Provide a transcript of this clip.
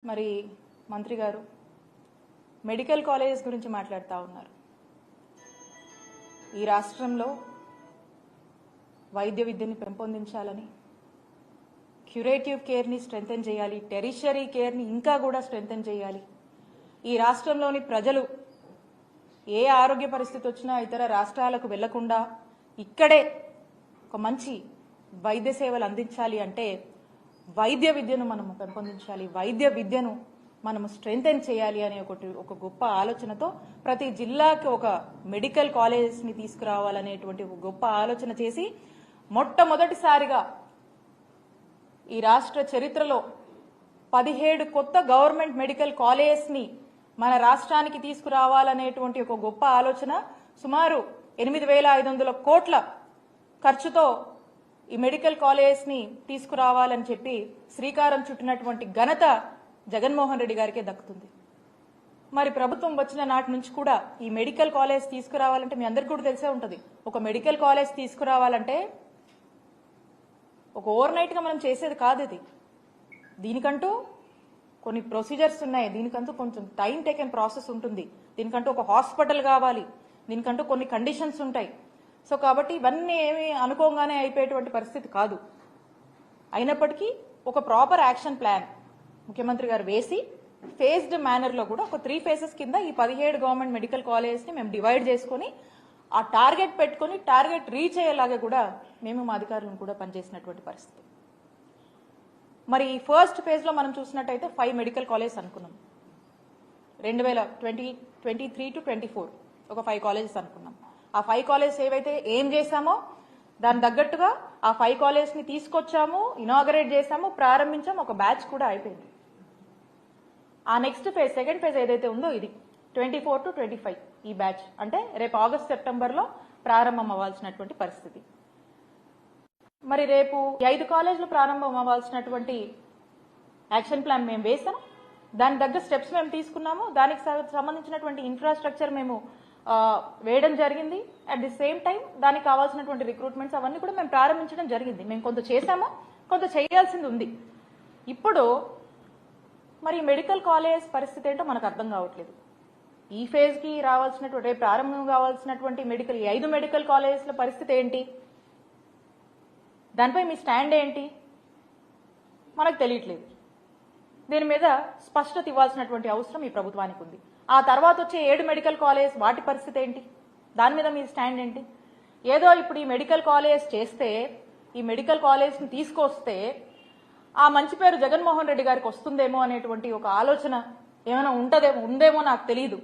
మరి మంత్రి గారు మెడికల్ కాలేజెస్ గురించి మాట్లాడుతూ ఉన్నారు. ఈ రాష్ట్రంలో వైద్య విద్యని పెంపొందించాలని, క్యూరేటివ్ కేర్ని స్ట్రెంథెన్ చేయాలి, టెరిషరీ కేర్ని ఇంకా కూడా స్ట్రెంథెన్ చేయాలి. ఈ రాష్ట్రంలోని ప్రజలు ఏ ఆరోగ్య పరిస్థితి వచ్చినా ఇతర రాష్ట్రాలకు వెళ్లకుండా ఇక్కడే ఒక మంచి వైద్య సేవలు అందించాలి అంటే వైద్య విద్యను మనము పెంపొందించాలి, వైద్య విద్యను మనము స్ట్రెంథెన్ చేయాలి అనే ఒక గొప్ప ఆలోచనతో ప్రతి జిల్లాకి ఒక మెడికల్ కాలేజెస్ని తీసుకురావాలనేటువంటి ఒక గొప్ప ఆలోచన చేసి మొట్టమొదటిసారిగా ఈ రాష్ట్ర చరిత్రలో 17 కొత్త గవర్నమెంట్ మెడికల్ కాలేజెస్ని మన రాష్ట్రానికి తీసుకురావాలనేటువంటి ఒక గొప్ప ఆలోచన సుమారు 8,500 కోట్ల ఖర్చుతో ఈ మెడికల్ కాలేజెస్ని తీసుకురావాలని చెప్పి శ్రీకారం చుట్టినటువంటి ఘనత జగన్మోహన్ రెడ్డి గారికే దక్కుతుంది. మరి ప్రభుత్వం వచ్చిన నాటి నుంచి కూడా ఈ మెడికల్ కాలేజ్ తీసుకురావాలంటే మీ అందరికీ కూడా తెలిసే ఉంటుంది. ఒక మెడికల్ కాలేజ్ తీసుకురావాలంటే ఒక ఓవర్ నైట్ గా మనం చేసేది కాదు. ఇది దీనికంటూ కొన్ని ప్రొసీజర్స్ ఉన్నాయి, దీనికంటూ కొంచెం టైం టేకెన్ ప్రాసెస్ ఉంటుంది, దీనికంటూ ఒక హాస్పిటల్ కావాలి, దీనికంటూ కొన్ని కండిషన్స్ ఉంటాయి. సో కాబట్టి ఇవన్నీ ఏమి అనుకోగానే అయిపోయేటువంటి పరిస్థితి కాదు. అయినప్పటికీ ఒక ప్రాపర్ యాక్షన్ ప్లాన్ ముఖ్యమంత్రి గారు వేసి ఫేజ్డ్ మేనర్లో కూడా ఒక 3 phases కింద ఈ 17 గవర్నమెంట్ మెడికల్ కాలేజెస్ని మేము డివైడ్ చేసుకుని ఆ టార్గెట్ పెట్టుకుని టార్గెట్ రీచ్ అయ్యేలాగా కూడా మేము మా అధికారులను కూడా పనిచేసినటువంటి పరిస్థితి. మరి ఈ ఫస్ట్ ఫేజ్లో మనం చూసినట్టయితే 5 మెడికల్ కాలేజెస్ అనుకున్నాం. 2023 to 24 ఒక 5 కాలేజెస్ అనుకున్నాం. ఆ 5 కాలేజెస్ ఏవైతే ఏం చేశామో దాని తగ్గట్టుగా ఆ 5 కాలేజెస్ని తీసుకొచ్చాము, ఇనాగరేట్ చేశాము, ప్రారంభించాము, ఒక బ్యాచ్ కూడా అయిపోయింది. ఆ నెక్స్ట్ ఫేజ్ సెకండ్ ఫేజ్ ఏదైతే ఉందో ఇది 24 to 25 ఈ బ్యాచ్ అంటే రేపు ఆగస్ట్ సెప్టెంబర్లో ప్రారంభం అవ్వాల్సినటువంటి పరిస్థితి. మరి రేపు 5 కాలేజీలు ప్రారంభం అవ్వాల్సినటువంటి యాక్షన్ ప్లాన్ మేము వేసాం, దాని దగ్గర స్టెప్స్ మేము తీసుకున్నాము, దానికి సంబంధించినటువంటి ఇన్ఫ్రాస్ట్రక్చర్ మేము వేయడం జరిగింది. అట్ ది సేమ్ టైం దానికి కావాల్సినటువంటి రిక్రూట్మెంట్స్ అవన్నీ కూడా మేము ప్రారంభించడం జరిగింది. మేము కొంత చేశాము, కొంత చేయాల్సింది ఉంది. ఇప్పుడు మరి మెడికల్ కాలేజ్ పరిస్థితి ఏంటో మనకు అర్థం కావట్లేదు. ఈ ఫేజ్కి రావాల్సినటువంటి రేపు ప్రారంభం కావాల్సినటువంటి ఈ 5 మెడికల్ కాలేజెస్ల పరిస్థితి ఏంటి, దానిపై మీ స్టాండ్ ఏంటి మనకు తెలియట్లేదు. దీని మీద స్పష్టత ఇవ్వాల్సినటువంటి అవసరం ఈ ప్రభుత్వానికి ఉంది. ఆ తర్వాత వచ్చే 7 మెడికల్ కాలేజ్ వాటి పరిస్థితి ఏంటి, దాని మీద మీ స్టాండ్ ఏంటి. ఏదో ఇప్పుడు ఈ మెడికల్ కాలేజ్ చేస్తే, ఈ మెడికల్ కాలేజ్ని తీసుకొస్తే ఆ మంచి పేరు జగన్మోహన్ రెడ్డి గారికి వస్తుందేమో అనేటువంటి ఒక ఆలోచన ఏమైనా ఉందేమో నాకు తెలియదు.